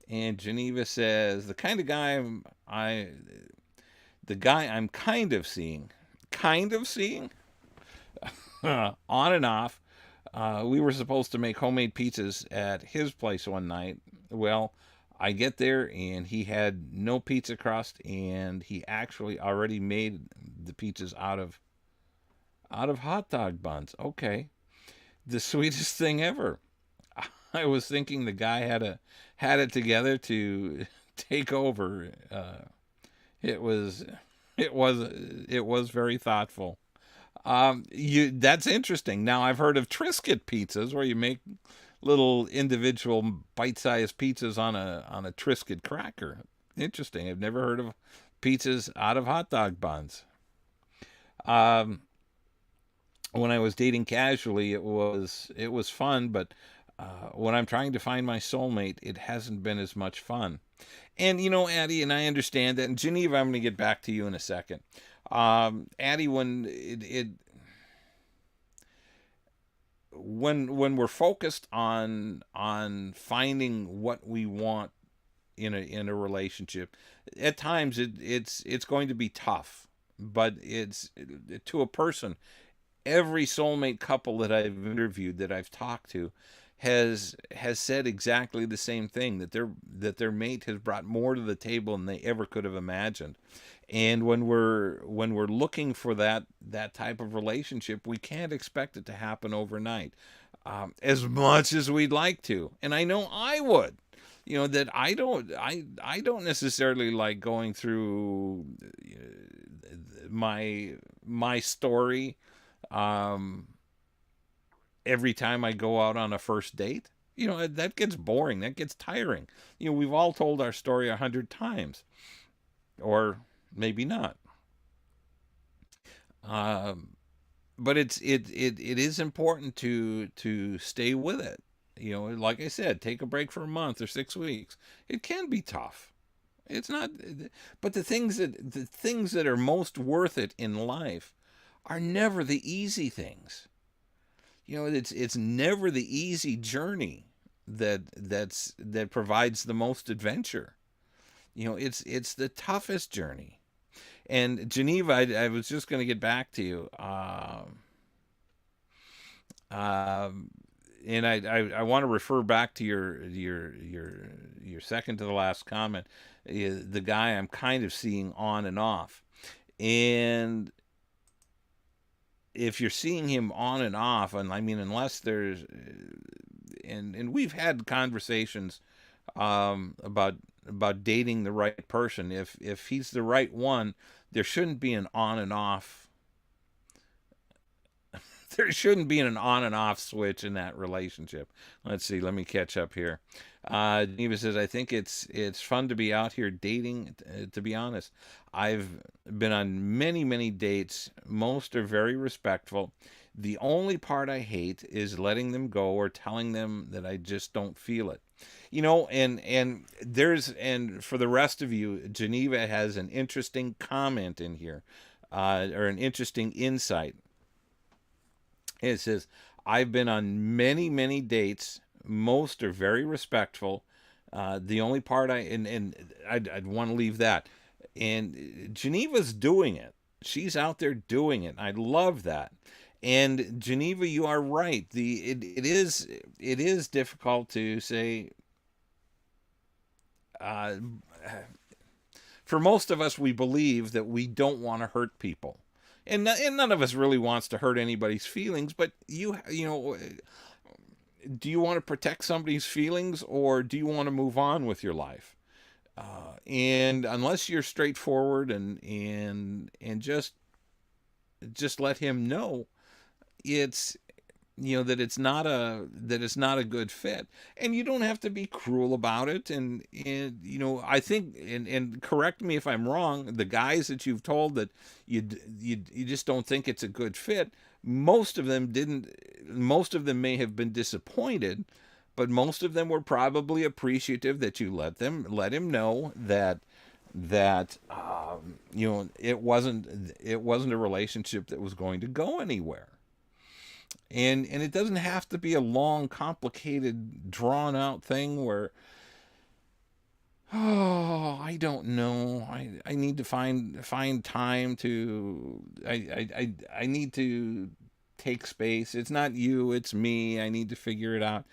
And Geneva says the guy I'm kind of seeing on and off. We were supposed to make homemade pizzas at his place one night. Well, I get there and he had no pizza crust, and he actually already made the pizzas out of hot dog buns. Okay, the sweetest thing ever. I was thinking the guy had it together to take over. It was it was very thoughtful. That's interesting. Now I've heard of Triscuit pizzas where you make little individual bite-sized pizzas on a Triscuit cracker. Interesting. I've never heard of pizzas out of hot dog buns. Um, when I was dating casually, it was fun, but when I'm trying to find my soulmate, it hasn't been as much fun. And Addie, and I understand that. And Geneva, I'm going to get back to you in a second. Addie, when we're focused on finding what we want in a relationship, at times it's going to be tough. But it's to a person, every soulmate couple that I've interviewed, that I've talked to, has said exactly the same thing, that their mate has brought more to the table than they ever could have imagined. And when we're looking for that type of relationship, we can't expect it to happen overnight, as much as we'd like to. And I know I would. That I don't necessarily like going through my story, um, every time I go out on a first date. That gets boring. That gets tiring. We've all told our story 100 times, or maybe not. Um, but it is important to stay with it. Like I said, take a break for a month or 6 weeks. It can be tough. It's not, but the things that are most worth it in life are never the easy things. It's never the easy journey that provides the most adventure. It's the toughest journey. And Geneva, I was just going to get back to you. Um, and I want to refer back to your second to the last comment. The guy I'm kind of seeing on and off, and if you're seeing him on and off, and I mean, unless there's, and we've had conversations, about dating the right person. If he's the right one, there shouldn't be an on and off. There shouldn't be an on and off switch in that relationship. Let's see. Let me catch up here. Neva says, "I think it's fun to be out here dating. To be honest, I've been on many many dates. Most are very respectful. The only part I hate is letting them go or telling them that I just don't feel it. And for the rest of you, Geneva has an interesting comment in here, or an interesting insight. It says, I've been on many, many dates. Most are very respectful. The only part I'd want to leave that. And Geneva's doing it. She's out there doing it. I love that. And Geneva, you are right. It is difficult to say. Uh, for most of us, we believe that we don't want to hurt people, and none of us really wants to hurt anybody's feelings. But you know, do you want to protect somebody's feelings, or do you want to move on with your life? And unless you're straightforward and just let him know, it's that it's not a good fit, and you don't have to be cruel about it. And I think, and correct me if I'm wrong, the guys that you've told that you just don't think it's a good fit, most of them didn't. Most of them may have been disappointed, but most of them were probably appreciative that you let him know that it wasn't a relationship that was going to go anywhere. And it doesn't have to be a long, complicated, drawn out thing where, oh, I don't know, I need to find time to, I need to take space. It's not you, it's me. I need to figure it out.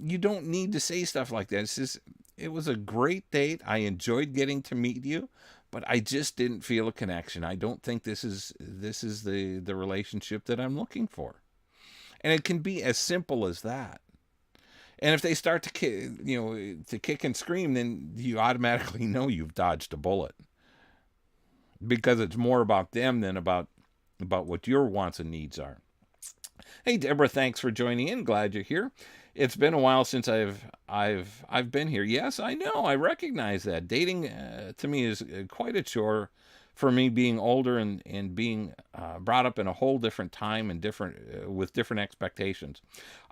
You don't need to say stuff like that. It's just, it was a great date. I enjoyed getting to meet you, but I just didn't feel a connection. I don't think this is the relationship that I'm looking for. And it can be as simple as that. And if they start to to kick and scream, then you automatically know you've dodged a bullet, because it's more about them than about what your wants and needs are. Hey Deborah, thanks for joining in. Glad you're here. It's been a while since I've been here. Yes, I know. I recognize that. Dating to me is quite a chore, for me, being older and being brought up in a whole different time and different with different expectations.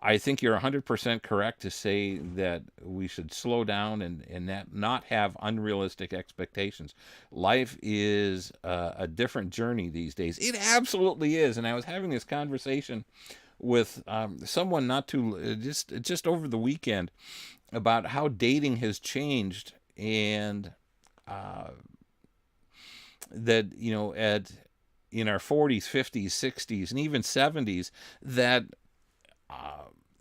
I think you're 100% correct to say that we should slow down and not have unrealistic expectations. Life is a different journey these days. It absolutely is. And I was having this conversation with someone not too just over the weekend about how dating has changed, and that at in our 40s, 50s, 60s, and even 70s, that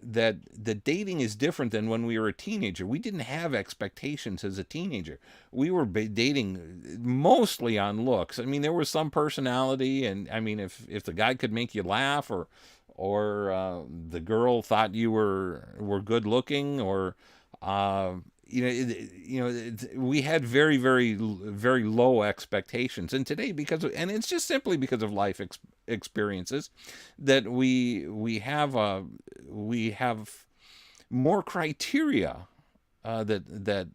the dating is different than when we were a teenager. We didn't have expectations as a teenager. We were dating mostly on looks. I mean, there was some personality, and I mean, if the guy could make you laugh, or the girl thought you were good looking, or uh, we had very, very, very low expectations. And today, and it's just simply because of life experiences, that we have more criteria, that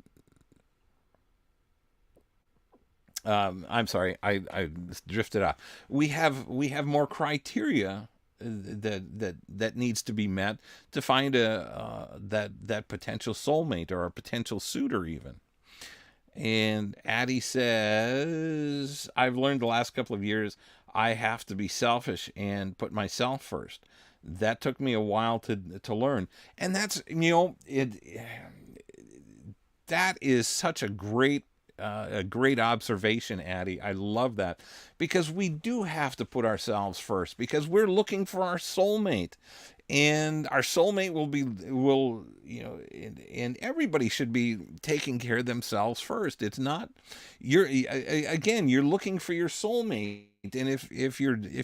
I'm sorry, I drifted off. We have more criteria that needs to be met to find that potential soulmate, or a potential suitor even. And Addie says, I've learned the last couple of years I have to be selfish and put myself first. That took me a while to learn. And that's, that is such a great observation, Addie. I love that, because we do have to put ourselves first, because we're looking for our soulmate, and our soulmate will and everybody should be taking care of themselves first. It's not again, you're looking for your soulmate, and if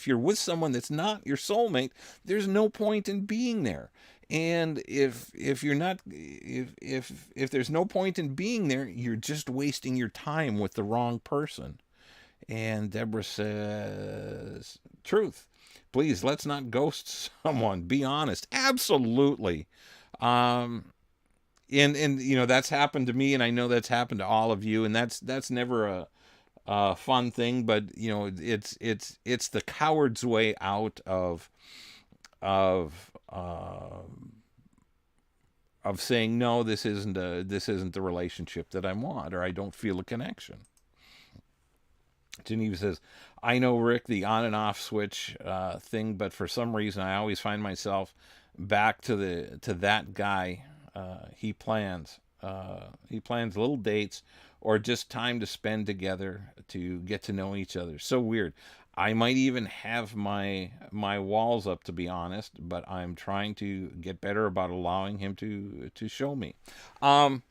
you're with someone that's not your soulmate, there's no point in being there. And if you're not if there's no point in being there, you're just wasting your time with the wrong person. And Deborah says, truth. Please, let's not ghost someone. Be honest. Absolutely. Um, and that's happened to me, and I know that's happened to all of you, and that's never a fun thing. But it's the coward's way out of of saying no. This isn't the relationship that I want, or I don't feel a connection. Geneva says, I know, Rick, the on and off switch thing, but for some reason I always find myself back to that guy. He plans. he plans little dates or just time to spend together to get to know each other. So weird. I might even have my walls up, to be honest, but I'm trying to get better about allowing him to show me. Um,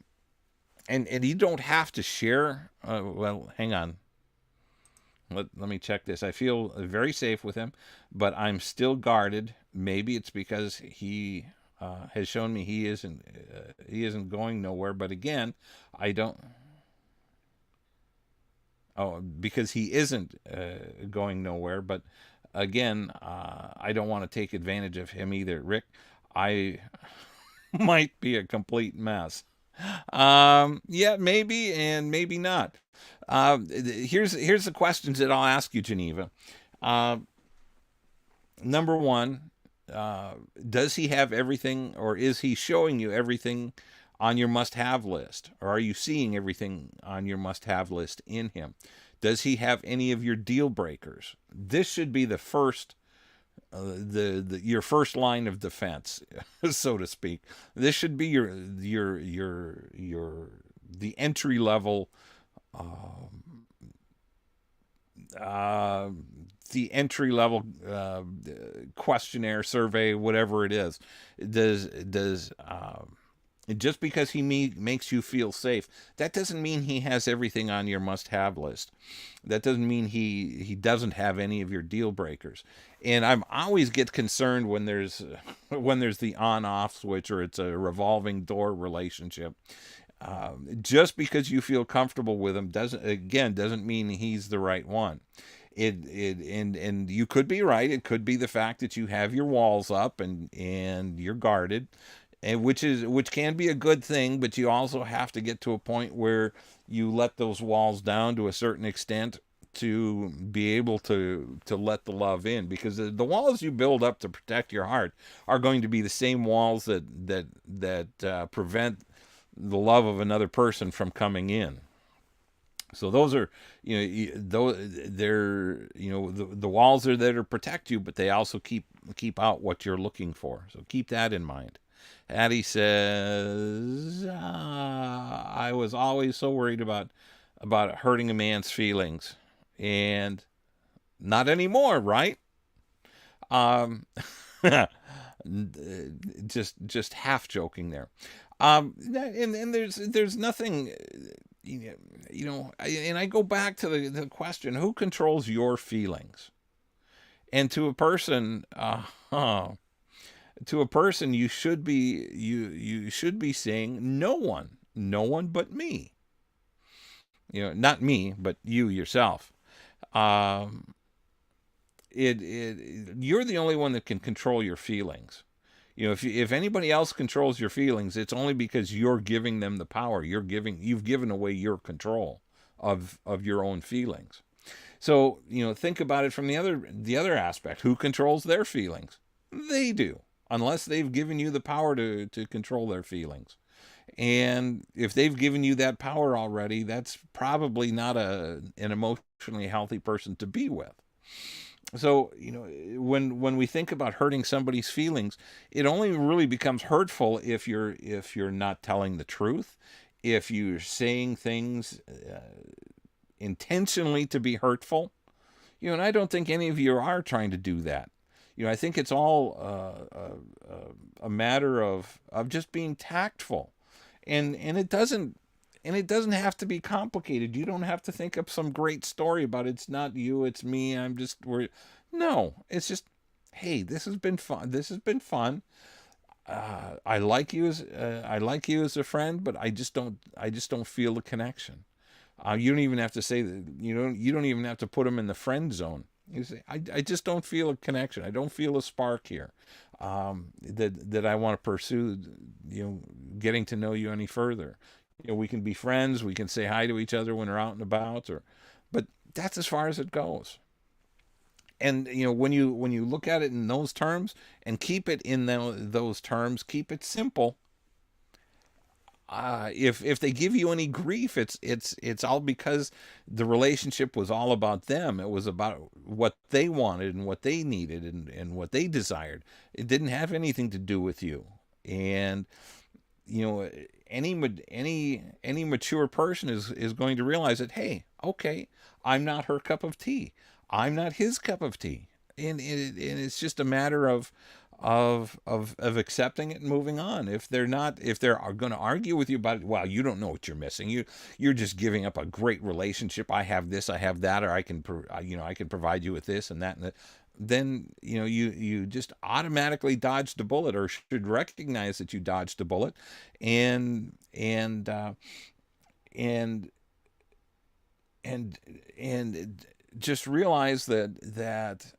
and you don't have to share. Well, hang on. Let me check this. I feel very safe with him, but I'm still guarded. Maybe it's because he has shown me he isn't going nowhere. But again, I don't. Oh, because he isn't going nowhere. But again, I don't want to take advantage of him either, Rick. I might be a complete mess. Yeah, maybe and maybe not. Here's the questions that I'll ask you, Geneva. Uh, Number one, does he have everything, or is he showing you everything on your must-have list, or are you seeing everything on your must-have list in him? Does he have any of your deal breakers? This should be the first the your first line of defense, so to speak. This should be your the entry level uh, the entry level questionnaire, survey, whatever it is. Does just because makes you feel safe, that doesn't mean he has everything on your must-have list. That doesn't mean he doesn't have any of your deal breakers. And I'm always get concerned when there's when there's the on-off switch, or it's a revolving door relationship. Just because you feel comfortable with him doesn't mean he's the right one. And you could be right. It could be the fact that you have your walls up and you're guarded, and which can be a good thing, but you also have to get to a point where you let those walls down to a certain extent to be able to let the love in, because the walls you build up to protect your heart are going to be the same walls that prevent the love of another person from coming in. So those are, those they're, the walls are there to protect you, but they also keep out what you're looking for. So keep that in mind. Addie says, I was always so worried about hurting a man's feelings, and not anymore, right? Um, just half joking there. And there's nothing, and I go back to the question: who controls your feelings? And to a person, you should be saying, no one but me. Not me, but you yourself. Um, you're the only one that can control your feelings. If anybody else controls your feelings, it's only because you're giving them the power. You've given away your control of your own feelings. So, think about it from the other aspect. Who controls their feelings? They do, unless they've given you the power to control their feelings. And if they've given you that power already, that's probably not an emotionally healthy person to be with. So, when we think about hurting somebody's feelings, it only really becomes hurtful if you're not telling the truth, if you're saying things intentionally to be hurtful. And I don't think any of you are trying to do that. I think it's all a matter of just being tactful, and it doesn't have to be complicated. You don't have to think up some great story about it's not you, it's me. I'm just worried. No, it's just, hey, this has been fun. This has been fun. I like you as a friend, but I just don't feel the connection. You don't even have to say that. You don't even have to put them in the friend zone. You say, I just don't feel a connection. I don't feel a spark here. That I want to pursue. Getting to know you any further. We can be friends. We can say hi to each other when we're out and about, but that's as far as it goes. And when you look at it in those terms and keep it in those terms, keep it simple. If they give you any grief, it's all because the relationship was all about them. It was about what they wanted and what they needed and what they desired. It didn't have anything to do with you. And you know, any mature person is going to realize that, hey, okay, I'm not her cup of tea. I'm not his cup of tea. And it's just a matter of accepting it and moving on. If they're not, if they're going to argue with you about it, well, you don't know what you're missing. You're just giving up a great relationship. I have this, I have that, or I can provide you with this and that and that. Then you just automatically dodged a bullet, or should recognize that you dodged a bullet, and and uh, and and just realize that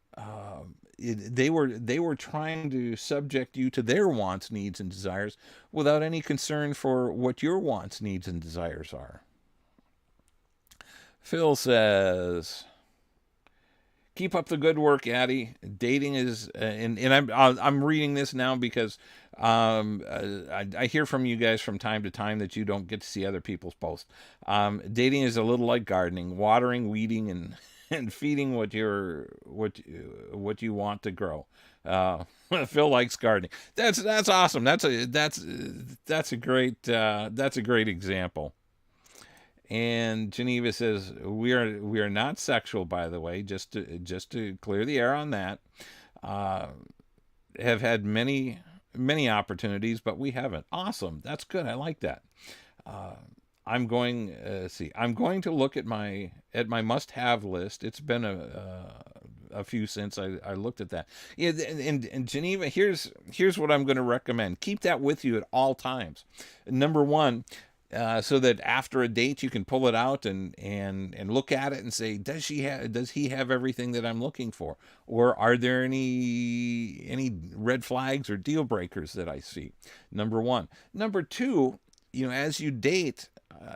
they were trying to subject you to their wants, needs, and desires without any concern for what your wants, needs, and desires are. Phil says, keep up the good work, Addie. Dating is, and I'm reading this now because I hear from you guys from time to time that you don't get to see other people's posts. Dating is a little like gardening, watering, weeding, and and feeding what you want to grow. Uh, Phil likes gardening. That's awesome. That's a great example. And Geneva says, we are not sexual, by the way, just to clear the air on that. Uh, have had many opportunities, but we haven't. Awesome, that's good. I like that. Uh, I'm going to look at my must-have list. It's been a few since I looked at that. Yeah, and Geneva, here's what I'm going to recommend. Keep that with you at all times. Number one, so that after a date you can pull it out and look at it and say, does he have everything that I'm looking for, or are there any red flags or deal breakers that I see? Number one. Number two, as you date,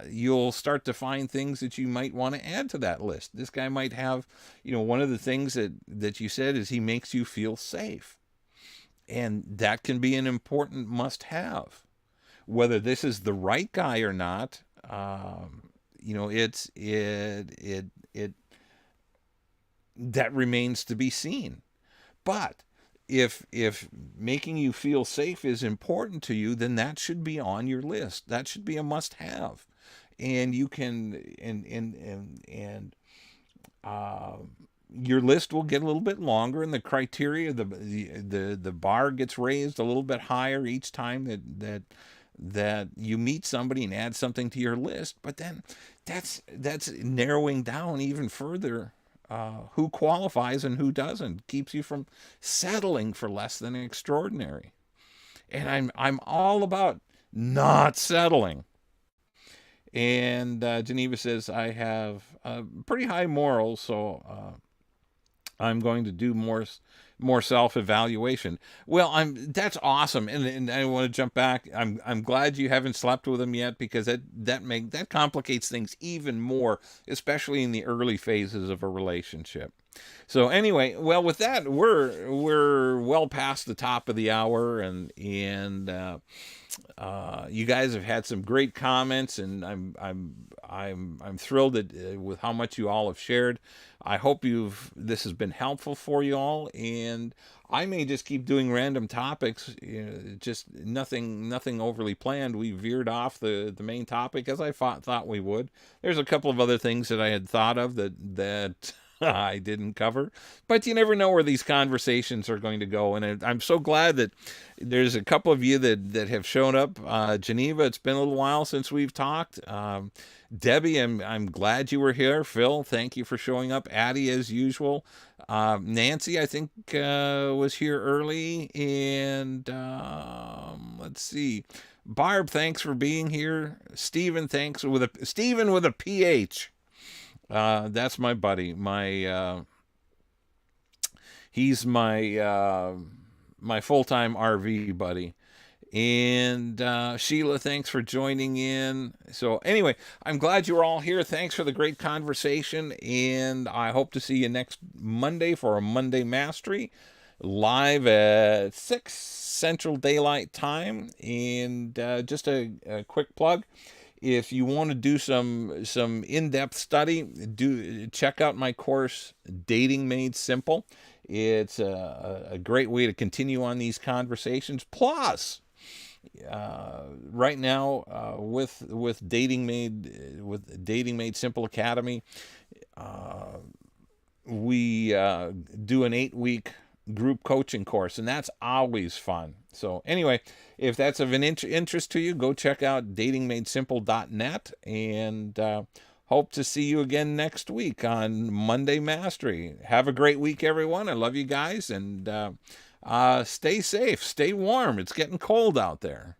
you'll start to find things that you might want to add to that list. This guy might have, one of the things that you said is he makes you feel safe, and that can be an important must-have. Whether this is the right guy or not, it's it that remains to be seen. But if making you feel safe is important to you, then that should be on your list. That should be a must-have, and you can and uh, your list will get a little bit longer, and the criteria, the bar gets raised a little bit higher each time that you meet somebody and add something to your list. But then that's narrowing down even further who qualifies and who doesn't. Keeps you from settling for less than extraordinary. And I'm all about not settling. And Geneva says, I have pretty high morals, so I'm going to do more self-evaluation. Well, that's awesome, and I want to jump back. I'm glad you haven't slept with him yet, because that complicates things even more, especially in the early phases of a relationship. So anyway, well, with that, we're well past the top of the hour, and you guys have had some great comments, and I'm thrilled with how much you all have shared. I hope this has been helpful for you all, and I may just keep doing random topics, just nothing overly planned. We veered off the main topic, as I thought we would. There's a couple of other things that I had thought of that I didn't cover, but you never know where these conversations are going to go. And I'm so glad that there's a couple of you that have shown up. Geneva, it's been a little while since we've talked. Debbie, I'm glad you were here. Phil, thank you for showing up. Addie, as usual. Nancy, I think, was here early, and let's see. Barb, thanks for being here. Stephen, Stephen with a PH. That's my buddy. He's my full-time RV buddy. And Sheila, thanks for joining in. So anyway, I'm glad you're all here. Thanks for the great conversation, and I hope to see you next Monday for a Monday Mastery, live at 6 Central Daylight Time. And just a quick plug. If you want to do some in-depth study, check out my course, Dating Made Simple. It's a great way to continue on these conversations. Plus, Right now, with Dating Made Simple Academy, we do an 8 week group coaching course, and that's always fun. So anyway, if that's of an interest to you, go check out datingmadesimple.net, and hope to see you again next week on Monday Mastery. Have a great week, everyone. I love you guys, and stay safe, stay warm. It's getting cold out there.